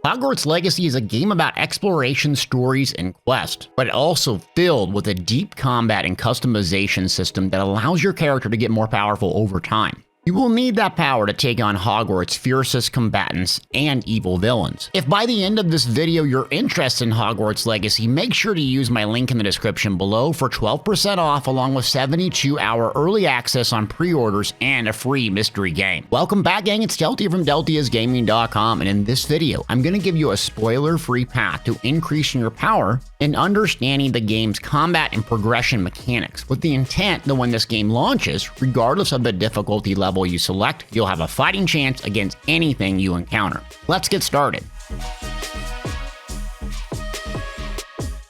Hogwarts Legacy is a game about exploration, stories, and quests, but also filled with a deep combat and customization system that allows your character to get more powerful over time. You will need that power to take on Hogwarts' fiercest combatants and evil villains. If by the end of this video you're interested in Hogwarts Legacy, make sure to use my link in the description below for 12% off along with 72-hour early access on pre-orders and a free mystery game. Welcome back, gang. It's Deltia from Deltiasgaming.com, and in this video, I'm going to give you a spoiler-free path to increasing your power and understanding the game's combat and progression mechanics, with the intent that when this game launches, regardless of the difficulty level you select, you'll have a fighting chance against anything you encounter. Let's get started.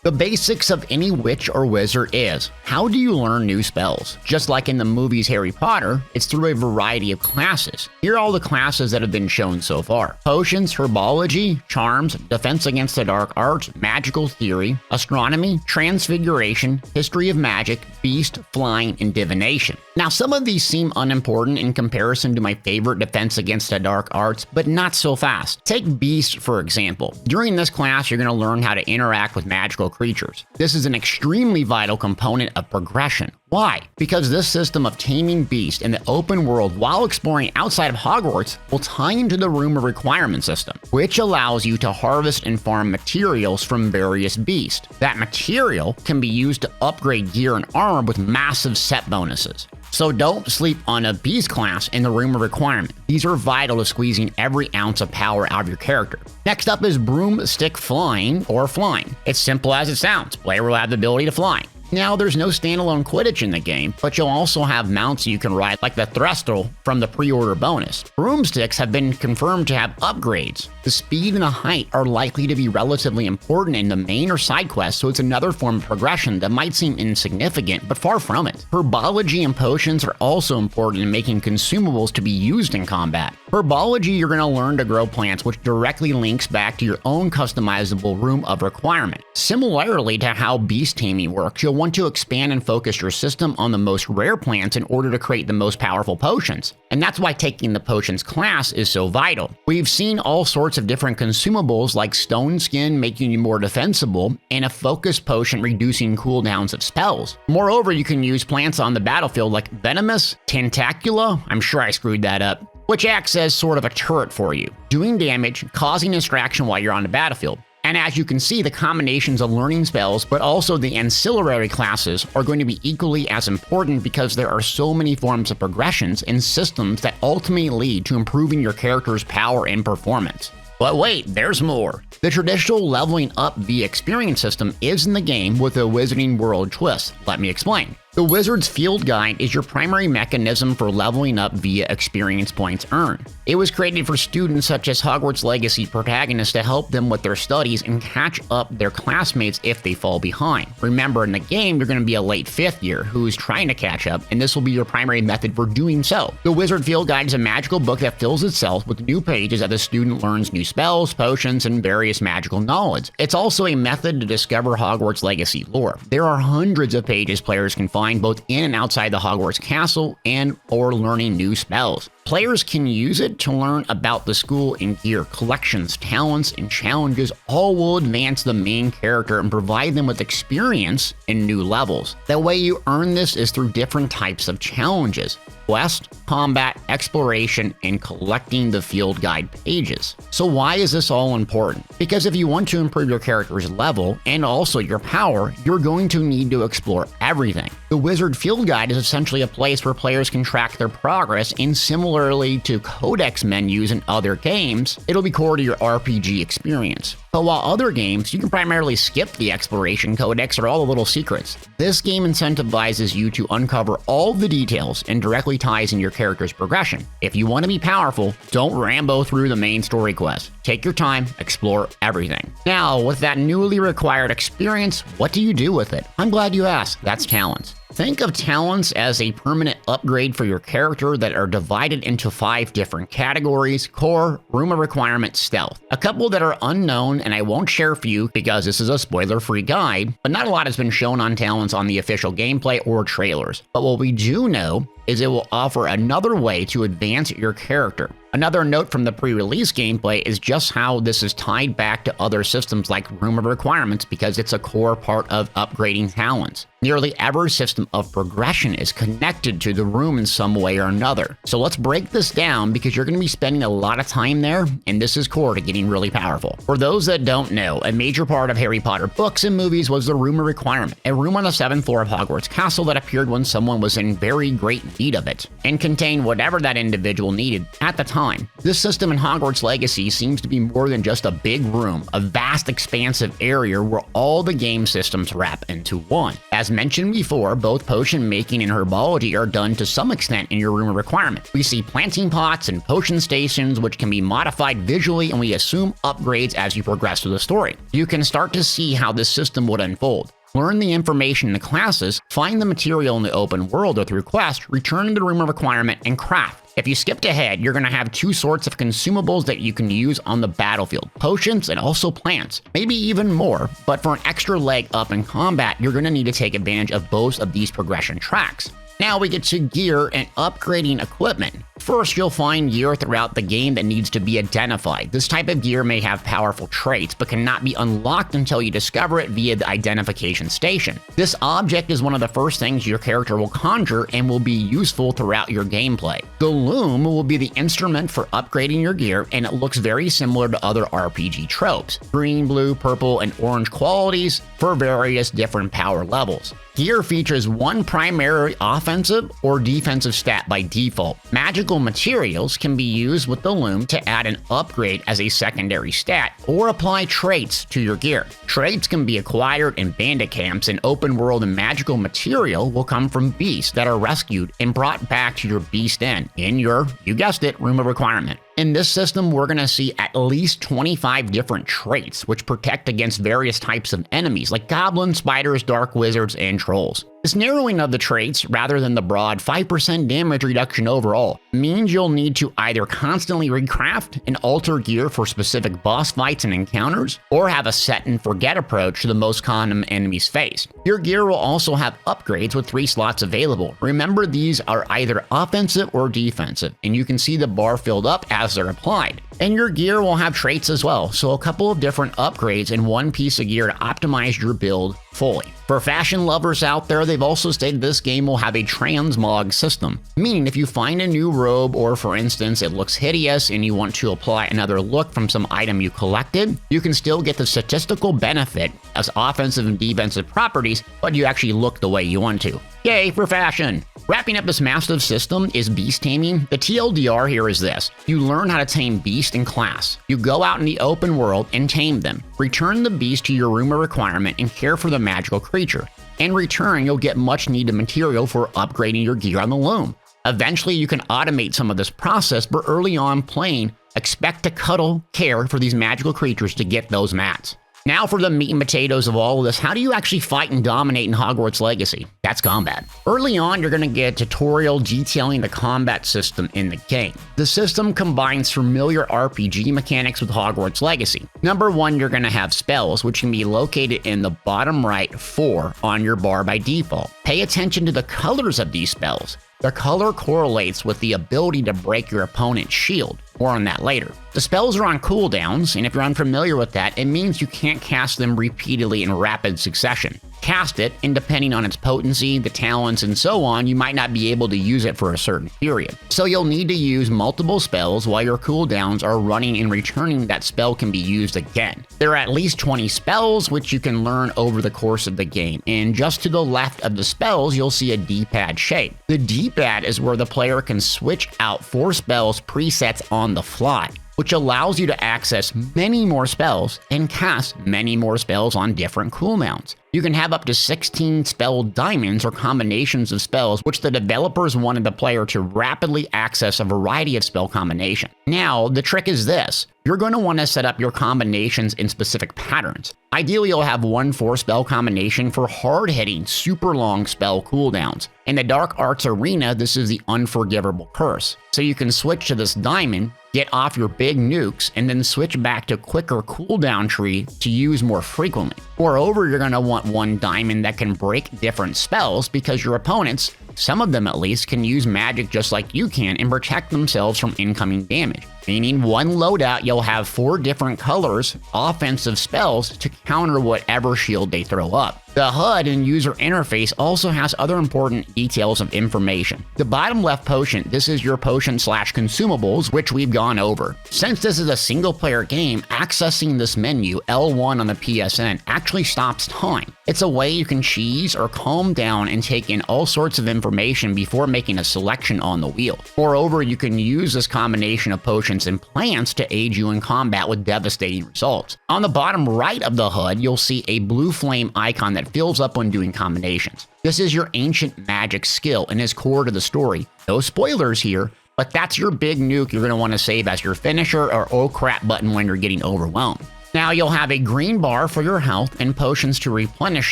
The basics of any witch or wizard is, how do you learn new spells? Just like in the movies Harry Potter, it's through a variety of classes. Here are all the classes that have been shown so far: potions, herbology, charms, defense against the dark arts, magical theory, astronomy, transfiguration, history of magic, beast, flying, and divination. Now, some of these seem unimportant in comparison to my favorite defense against the dark arts, but not so fast. Take beast, for example. During this class, you're going to learn how to interact with magical creatures. This is an extremely vital component of progression. Why? Because this system of taming beasts in the open world while exploring outside of Hogwarts will tie into the Room of Requirement system, which allows you to harvest and farm materials from various beasts. That material can be used to upgrade gear and armor with massive set bonuses. So don't sleep on a beast class in the Room of Requirement. These are vital to squeezing every ounce of power out of your character. Next up is broomstick flying or flying. It's simple as it sounds. Player will have the ability to fly. Now, there's no standalone Quidditch in the game, but you'll also have mounts you can ride, like the Threstle from the pre-order bonus. Broomsticks have been confirmed to have upgrades. The speed and the height are likely to be relatively important in the main or side quests, so it's another form of progression that might seem insignificant, but far from it. Herbology and potions are also important in making consumables to be used in combat. Herbology, you're going to learn to grow plants, which directly links back to your own customizable Room of Requirement. Similarly to how beast taming works, you'll want to expand and focus your system on the most rare plants in order to create the most powerful potions. And that's why taking the potions class is so vital. We've seen all sorts of different consumables like stone skin making you more defensible and a focus potion reducing cooldowns of spells. Moreover, you can use plants on the battlefield like Venomous, Tentacula, I'm sure I screwed that up, which acts as sort of a turret for you, doing damage, causing distraction while you're on the battlefield. And as you can see, the combinations of learning spells, but also the ancillary classes, are going to be equally as important because there are so many forms of progressions and systems that ultimately lead to improving your character's power and performance. But wait, there's more. The traditional leveling up via experience system is in the game with a Wizarding World twist. Let me explain. The Wizard's Field Guide is your primary mechanism for leveling up via experience points earned. It was created for students such as Hogwarts Legacy protagonists to help them with their studies and catch up their classmates if they fall behind. Remember, in the game, you're going to be a late 5th year who is trying to catch up, and this will be your primary method for doing so. The Wizard Field Guide is a magical book that fills itself with new pages as the student learns new spells, potions, and various magical knowledge. It's also a method to discover Hogwarts Legacy lore. There are hundreds of pages players can find both in and outside the Hogwarts castle and or learning new spells. Players can use it to learn about the school and gear, collections, talents, and challenges. All will advance the main character and provide them with experience in new levels. The way you earn this is through different types of challenges: quest, combat, exploration, and collecting the field guide pages. So why is this all important? Because if you want to improve your character's level and also your power, you're going to need to explore everything. The Wizard Field Guide is essentially a place where players can track their progress, and similarly to codex menus in other games, it'll be core to your RPG experience. But while other games, you can primarily skip the exploration codex or all the little secrets, this game incentivizes you to uncover all the details and directly ties in your character's progression. If you want to be powerful, don't rambo through the main story quest. Take your time, explore everything. Now, with that newly required experience, what do you do with it? I'm glad you asked. That's talents. Think of talents as a permanent upgrade for your character that are divided into 5 different categories: core, room of requirement, stealth. A couple that are unknown, and I won't share for you because this is a spoiler-free guide, but not a lot has been shown on talents on the official gameplay or trailers. But what we do know is it will offer another way to advance your character. Another note from the pre-release gameplay is just how this is tied back to other systems like Room of Requirements because it's a core part of upgrading talents. Nearly every system of progression is connected to the room in some way or another. So let's break this down because you're going to be spending a lot of time there, and this is core to getting really powerful. For those that don't know, a major part of Harry Potter books and movies was the Room of Requirement, a room on the 7th floor of Hogwarts Castle that appeared when someone was in very great need of it, and contained whatever that individual needed at the time. This system in Hogwarts Legacy seems to be more than just a big room, a vast expansive area where all the game systems wrap into one. As mentioned before, both potion making and herbology are done to some extent in your Room of Requirement. We see planting pots and potion stations which can be modified visually, and we assume upgrades as you progress through the story. You can start to see how this system would unfold. Learn the information in the classes, find the material in the open world or through quests, return to the Room of Requirement, and craft. If you skipped ahead, you're going to have two sorts of consumables that you can use on the battlefield, potions and also plants, maybe even more, but for an extra leg up in combat, you're going to need to take advantage of both of these progression tracks. Now we get to gear and upgrading equipment. First, you'll find gear throughout the game that needs to be identified. This type of gear may have powerful traits, but cannot be unlocked until you discover it via the identification station. This object is one of the first things your character will conjure and will be useful throughout your gameplay. The loom will be the instrument for upgrading your gear, and it looks very similar to other RPG tropes. Green, blue, purple, and orange qualities for various different power levels. Gear features one primary offensive or defensive stat by default. Magical materials can be used with the loom to add an upgrade as a secondary stat or apply traits to your gear. Traits can be acquired in bandit camps, and open world and magical material will come from beasts that are rescued and brought back to your beast den in your, you guessed it, Room of Requirement. In this system, we're going to see at least 25 different traits, which protect against various types of enemies like goblins, spiders, dark wizards, and trolls. This narrowing of the traits, rather than the broad 5% damage reduction overall, means you'll need to either constantly recraft and alter gear for specific boss fights and encounters, or have a set and forget approach to the most common enemies faced. Your gear will also have upgrades with 3 slots available. Remember, these are either offensive or defensive, and you can see the bar filled up as they're applied. And your gear will have traits as well, so a couple of different upgrades in one piece of gear to optimize your build fully. For fashion lovers out there, they've also stated this game will have a transmog system, meaning if you find a new robe, or for instance it looks hideous and you want to apply another look from some item you collected, you can still get the statistical benefit as offensive and defensive properties, but you actually look the way you want to. Yay for fashion! Wrapping up this massive system is beast taming. The TLDR here is this: you learn how to tame beast in class. You go out in the open world and tame them. Return the beast to your Room of Requirement and care for the magical creature. In return, you'll get much needed material for upgrading your gear on the loom. Eventually, you can automate some of this process, but early on playing, expect to care for these magical creatures to get those mats. Now for the meat and potatoes of all of this, how do you actually fight and dominate in Hogwarts Legacy? That's combat. Early on, you're going to get a tutorial detailing the combat system in the game. The system combines familiar RPG mechanics with Hogwarts Legacy. Number 1, you're going to have spells, which can be located in the bottom right 4 on your bar by default. Pay attention to the colors of these spells. The color correlates with the ability to break your opponent's shield. More on that later. The spells are on cooldowns, and if you're unfamiliar with that, it means you can't cast them repeatedly in rapid succession. Cast it, and depending on its potency, the talents, and so on, you might not be able to use it for a certain period. So you'll need to use multiple spells while your cooldowns are running, and returning that spell can be used again. There are at least 20 spells, which you can learn over the course of the game, and just to the left of the spells, you'll see a D-pad shape. The D-pad is where the player can switch out 4 spells presets on the fly, which allows you to access many more spells and cast many more spells on different cooldowns. You can have up to 16 spell diamonds or combinations of spells, which the developers wanted the player to rapidly access a variety of spell combinations. Now, the trick is this: you're going to want to set up your combinations in specific patterns. Ideally, you'll have 1 4-spell combination for hard-hitting, super long spell cooldowns. In the Dark Arts Arena, this is the Unforgivable Curse. So you can switch to this diamond, get off your big nukes, and then switch back to quicker cooldown tree to use more frequently. Moreover, you're going to want 1 diamond that can break different spells, because your opponents Some of them, at least, can use magic just like you can and protect themselves from incoming damage. Meaning one loadout you'll have 4 different colors, offensive spells to counter whatever shield they throw up. The HUD and user interface also has other important details of information. The bottom left potion, this is your potion/consumables, which we've gone over. Since this is a single player game, accessing this menu, L1 on the PSN, actually stops time. It's a way you can cheese or calm down and take in all sorts of information before making a selection on the wheel. Moreover, you can use this combination of potions and plants to aid you in combat with devastating results. On the bottom right of the HUD, you'll see a blue flame icon that fills up when doing combinations. This is your ancient magic skill and is core to the story. No spoilers here, but that's your big nuke you're going to want to save as your finisher or oh crap button when you're getting overwhelmed. Now you'll have a green bar for your health and potions to replenish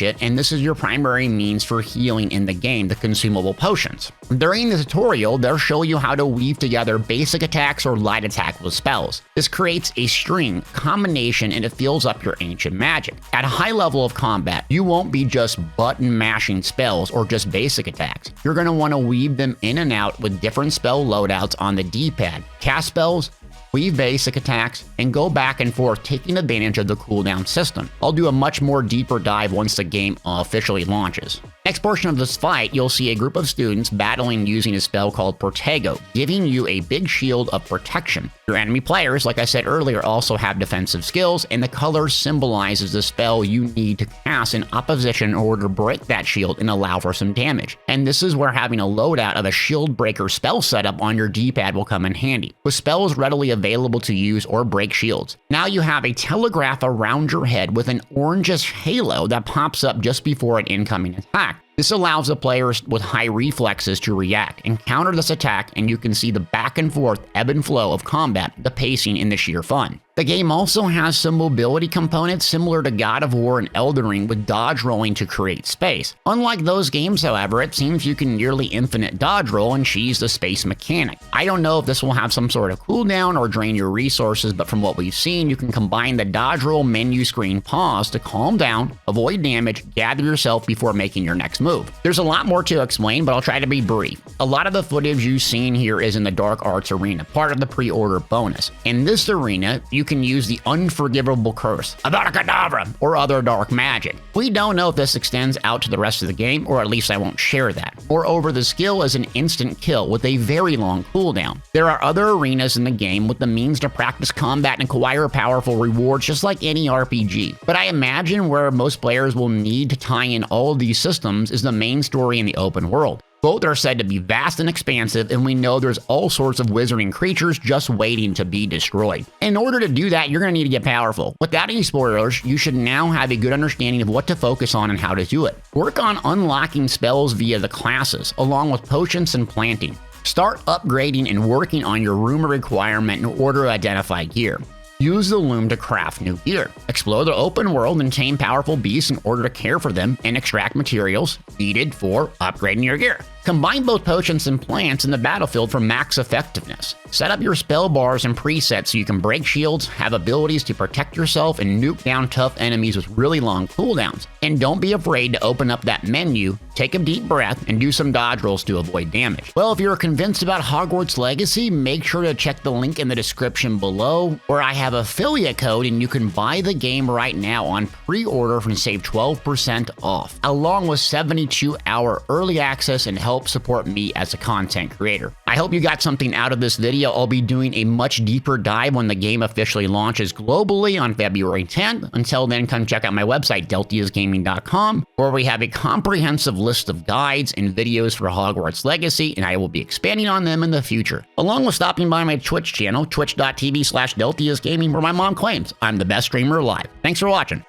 it, and this is your primary means for healing in the game, the consumable potions. During the tutorial, they'll show you how to weave together basic attacks or light attack with spells. This creates a string combination and it fills up your ancient magic. At a high level of combat, you won't be just button mashing spells or just basic attacks. You're going to want to weave them in and out with different spell loadouts on the D-pad. Cast spells, weave basic attacks, and go back and forth taking advantage of the cooldown system. I'll do a much more deeper dive once the game officially launches. Next portion of this fight, you'll see a group of students battling using a spell called Protego, giving you a big shield of protection. Your enemy players, like I said earlier, also have defensive skills, and the color symbolizes the spell you need to cast in opposition in order to break that shield and allow for some damage. And this is where having a loadout of a shield breaker spell setup on your D-pad will come in handy, with spells readily available to use or break shields. Now you have a telegraph around your head with an orangish halo that pops up just before an incoming attack. This allows the players with high reflexes to react and counter this attack, and you can see the back and forth ebb and flow of combat, the pacing, and the sheer fun. The game also has some mobility components similar to God of War and Elden Ring with dodge rolling to create space. Unlike those games, however, it seems you can nearly infinite dodge roll and cheese the space mechanic. I don't know if this will have some sort of cooldown or drain your resources, but from what we've seen, you can combine the dodge roll menu screen pause to calm down, avoid damage, gather yourself before making your next move. There's a lot more to explain, but I'll try to be brief. A lot of the footage you've seen here is in the Dark Arts arena, part of the pre-order bonus. In this arena, you can use the Unforgivable Curse, Avada Kedavra, or other dark magic. We don't know if this extends out to the rest of the game, or at least I won't share that. Moreover, the skill is an instant kill with a very long cooldown. There are other arenas in the game with the means to practice combat and acquire powerful rewards just like any RPG. But I imagine where most players will need to tie in all of these systems is the main story in the open world. Both are said to be vast and expansive, and we know there's all sorts of wizarding creatures just waiting to be destroyed. In order to do that, you're going to need to get powerful. Without any spoilers, you should now have a good understanding of what to focus on and how to do it. Work on unlocking spells via the classes, along with potions and planting. Start upgrading and working on your rumor requirement in order to identify gear. Use the loom to craft new gear. Explore the open world and tame powerful beasts in order to care for them and extract materials needed for upgrading your gear. Combine both potions and plants in the battlefield for max effectiveness. Set up your spell bars and presets so you can break shields, have abilities to protect yourself, and nuke down tough enemies with really long cooldowns. And don't be afraid to open up that menu, take a deep breath, and do some dodge rolls to avoid damage. Well, if you're convinced about Hogwarts Legacy, make sure to check the link in the description below, where I have affiliate code and you can buy the game right now on pre-order and save 12% off, along with 72-hour early access and help support me as a content creator. I hope you got something out of this video. I'll be doing a much deeper dive when the game officially launches globally on February 10th. Until then, come check out my website, Deltiasgaming.com, where we have a comprehensive list of guides and videos for Hogwarts Legacy, and I will be expanding on them in the future, along with stopping by my Twitch channel, twitch.tv/Deltiasgaming, where my mom claims I'm the best streamer alive. Thanks for watching.